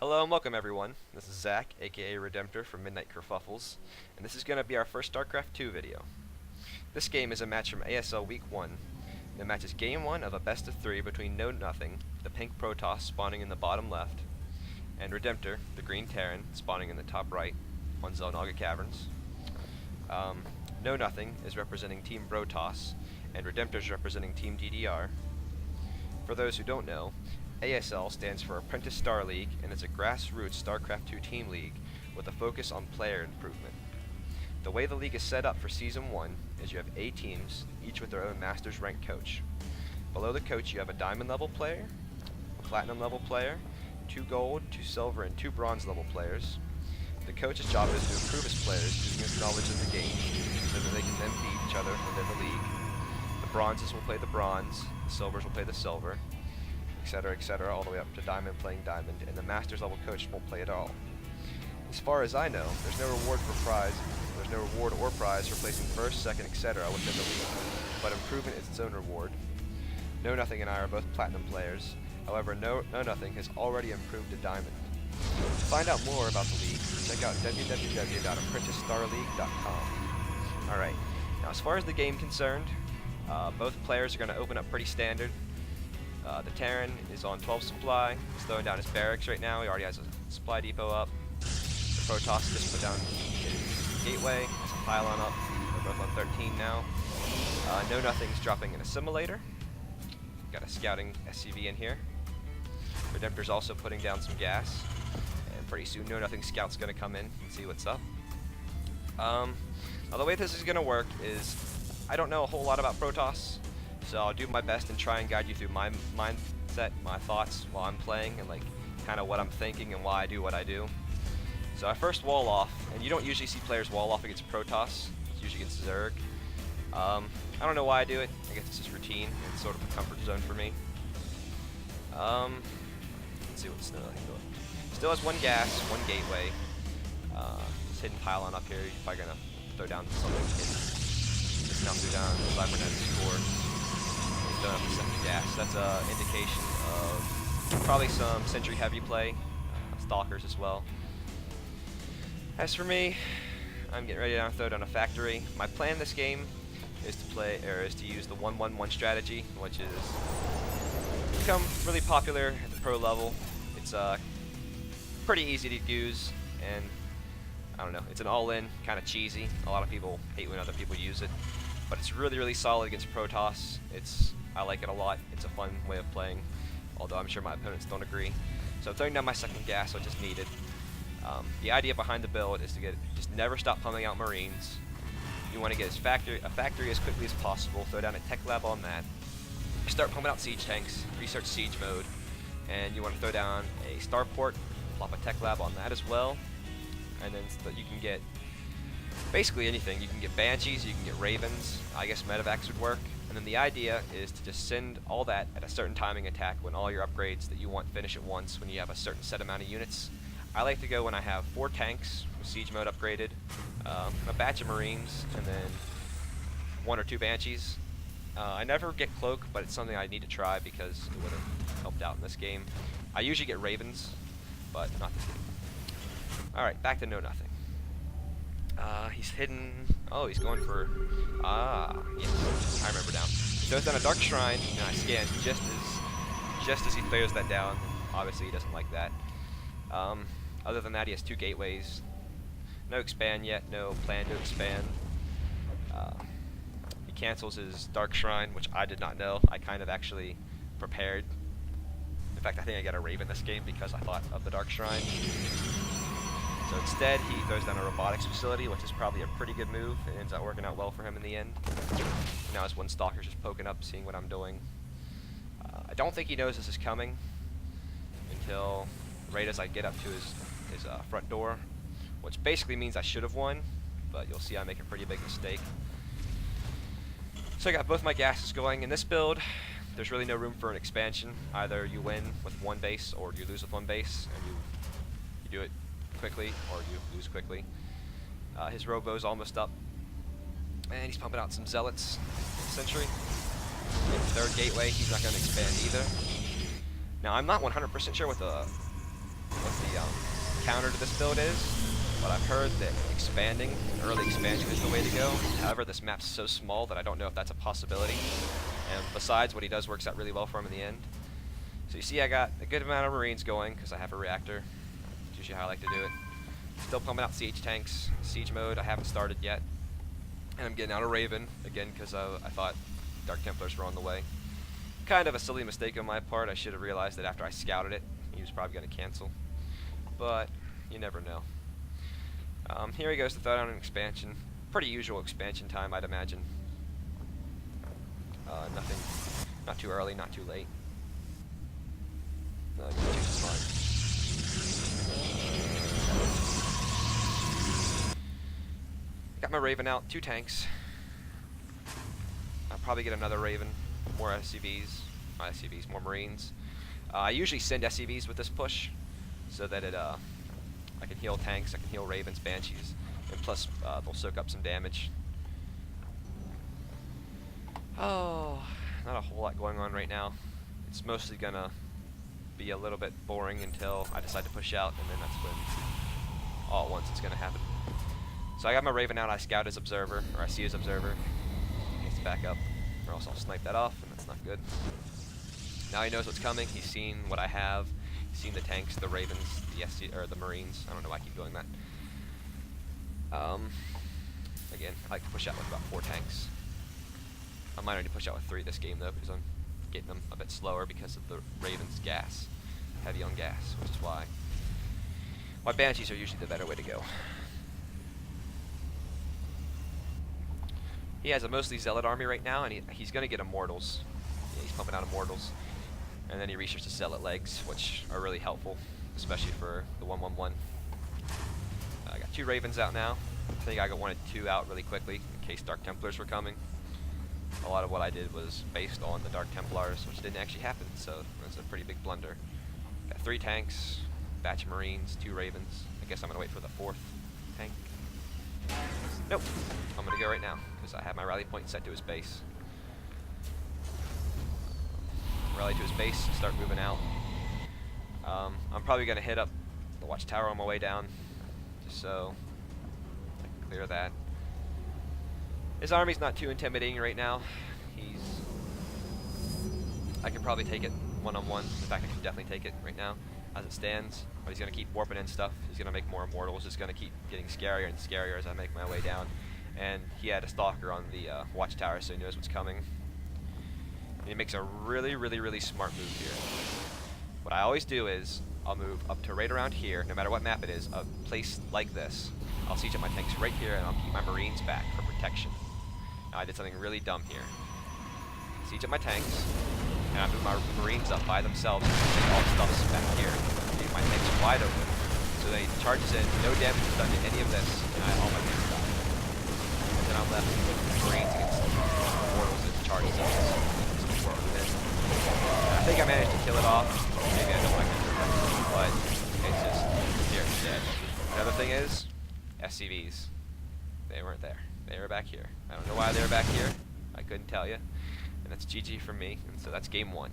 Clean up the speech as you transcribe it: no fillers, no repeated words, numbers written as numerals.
Hello and welcome everyone. This is Zach, aka Redemptor from Midnight Kerfuffles, and this is going to be our first StarCraft 2 video. This game is a match from ASL Week 1. The match is Game 1 of a best of 3 between NoNothing, the pink Protoss spawning in the bottom left, and Redemptor, the green Terran, spawning in the top right on Xel'Naga Caverns. NoNothing is representing Team Protoss, and Redemptor is representing Team DDR. For those who don't know, ASL stands for Apprentice Star League, and it's a grassroots StarCraft 2 team league with a focus on player improvement. The way the league is set up for Season 1 is you have 8 teams, each with their own Master's rank coach. Below the coach you have a Diamond level player, a Platinum level player, 2 Gold, 2 Silver, and 2 Bronze level players. The coach's job is to improve his players using his knowledge of the game, so that they can then beat each other within the league. The Bronzes will play the Bronze, the Silvers will play the Silver, etc., all the way up to Diamond playing Diamond, and the Masters level coach won't play at all. As far as I know, there's no reward or prize for placing first, second, etc. within the league, but improvement is its own reward. NoNothing and I are both Platinum players, however NoNothing has already improved to Diamond. To find out more about the league, check out www.apprenticestarleague.com. Alright, now as far as the game concerned, both players are going to open up pretty standard. The Terran is on 12 supply. He's throwing down his barracks right now. He already has a supply depot up. The Protoss just put down his gateway. Has a pylon up. They're both on 13 now. NoNothing's dropping an assimilator. Got a scouting SCV in here. Redemptor's also putting down some gas. And pretty soon NoNothing scout's going to come in and see what's up. Now the way this is going to work is I don't know a whole lot about Protoss. So I'll do my best and try and guide you through my mindset, my thoughts while I'm playing, and like kind of what I'm thinking and why I do what I do. So I first wall off, and you don't usually see players wall off against Protoss. It's usually against Zerg. I don't know why I do it. I guess it's just routine. It's sort of a comfort zone for me. Let's see what NoNothing doing. Still has 1 gas, 1 gateway. This hidden pylon up here. You're probably gonna throw down something hidden. Just now threw down the cybernetics core. Don't have the second gas. That's an indication of probably some Sentry heavy play, Stalkers as well. As for me, I'm getting ready to throw down a factory. My plan this game is to use the 1-1-1 strategy, which is become really popular at the pro level. It's pretty easy to use, and I don't know, it's an all-in, kind of cheesy. A lot of people hate when other people use it, but it's really solid against Protoss. I like it a lot. It's a fun way of playing, although I'm sure my opponents don't agree. So I'm throwing down my second gas, which is needed. The idea behind the build is to just never stop pumping out Marines. You want to get a factory as quickly as possible, throw down a tech lab on that, start pumping out siege tanks, research siege mode, and you want to throw down a starport, plop a tech lab on that as well, and then so that you can get basically anything. You can get Banshees, you can get Ravens, I guess medevacs would work. And then the idea is to just send all that at a certain timing attack when all your upgrades that you want finish at once when you have a certain set amount of units. I like to go when I have 4 tanks with siege mode upgraded, a batch of Marines, and then 1 or 2 Banshees. I never get Cloak, but it's something I need to try because it would have helped out in this game. I usually get Ravens, but not this game. Alright, back to NoNothing. He's hidden. Oh, he's going for. Yes, I remember now. He throws down a Dark Shrine, and I scan just as he throws that down. Obviously, he doesn't like that. Other than that, he has 2 gateways. No expand yet. No plan to expand. He cancels his Dark Shrine, which I did not know. I kind of actually prepared. In fact, I think I got a Raven this game because I thought of the Dark Shrine. So instead, he throws down a robotics facility, which is probably a pretty good move. It ends up working out well for him in the end. Now his 1 Stalker's just poking up, seeing what I'm doing. I don't think he knows this is coming until right as I get up to his front door, which basically means I should have won, but you'll see I make a pretty big mistake. So I got both my gases going. In this build, there's really no room for an expansion. Either you win with 1 base or you lose with 1 base, and you do it quickly or you lose quickly. His Robo's almost up, and he's pumping out some Zealots. Sentry. In the 3rd gateway, he's not going to expand either. Now I'm not 100% sure what the what the counter to this build is, but I've heard that expanding, early expansion is the way to go. However, this map's so small that I don't know if that's a possibility. And besides, what he does works out really well for him in the end. So you see I got a good amount of Marines going because I have a reactor. That's usually how I like to do it. Still pumping out siege tanks. Siege mode I haven't started yet. And I'm getting out a Raven, again because I thought Dark Templars were on the way. Kind of a silly mistake on my part. I should have realized that after I scouted it, he was probably going to cancel. But you never know. Here he goes to throw down an expansion. Pretty usual expansion time, I'd imagine. Nothing, not too early, not too late. Got my Raven out, 2 tanks. I'll probably get another Raven, more SCVs, not SCVs, more Marines. I usually send SCVs with this push, so that I can heal tanks, I can heal Ravens, Banshees, and plus they'll soak up some damage. Oh, not a whole lot going on right now. It's mostly gonna be a little bit boring until I decide to push out, and then that's when all at once it's gonna happen. So I got my Raven out, I scout his observer, or I see his observer. He needs to back up, or else I'll snipe that off, and that's not good. Now he knows what's coming, he's seen what I have, he's seen the tanks, the Ravens, the Marines. I don't know why I keep doing that. Again, I like to push out with about 4 tanks. I might only push out with 3 this game though, because I'm getting them a bit slower because of the Ravens gas. Heavy on gas, which is why Banshees are usually the better way to go. He has a mostly Zealot army right now, and he's going to get Immortals. Yeah, he's pumping out Immortals. And then he researched the Zealot legs, which are really helpful, especially for the 1-1-1. I got 2 Ravens out now. I think I wanted 2 out really quickly in case Dark Templars were coming. A lot of what I did was based on the Dark Templars, which didn't actually happen, so it was a pretty big blunder. Got 3 tanks, batch of Marines, 2 Ravens. I guess I'm gonna wait for the 4th tank. Nope, I'm gonna go right now, because I have my rally point set to his base. Rally to his base, start moving out. I'm probably gonna hit up the watchtower on my way down, just so I can clear that. His army's not too intimidating right now. I can probably take it one-on-one. In fact, I can definitely take it right now as it stands. But he's going to keep warping in stuff. He's going to make more Immortals. It's going to keep getting scarier and scarier as I make my way down. And he had a Stalker on the watchtower, so he knows what's coming. And he makes a really, really, really smart move here. What I always do is I'll move up to right around here, no matter what map it is, a place like this. I'll siege up my tanks right here, and I'll keep my Marines back for protection. Now I did something really dumb here. Siege up my tanks, and I move my Marines up by themselves, and all the stuff's back here. Leave my tanks wide open, so they charges in, no damage is done to any of this, and all my tanks die. And then I'm left with Marines against Immortals and charges up. I think I managed to kill it off. Maybe I don't like it, but it's just here, it's dead. The other thing is, SCVs. They weren't there. They were back here. I don't know why they were back here. I couldn't tell you. And that's GG for me. And so that's game 1.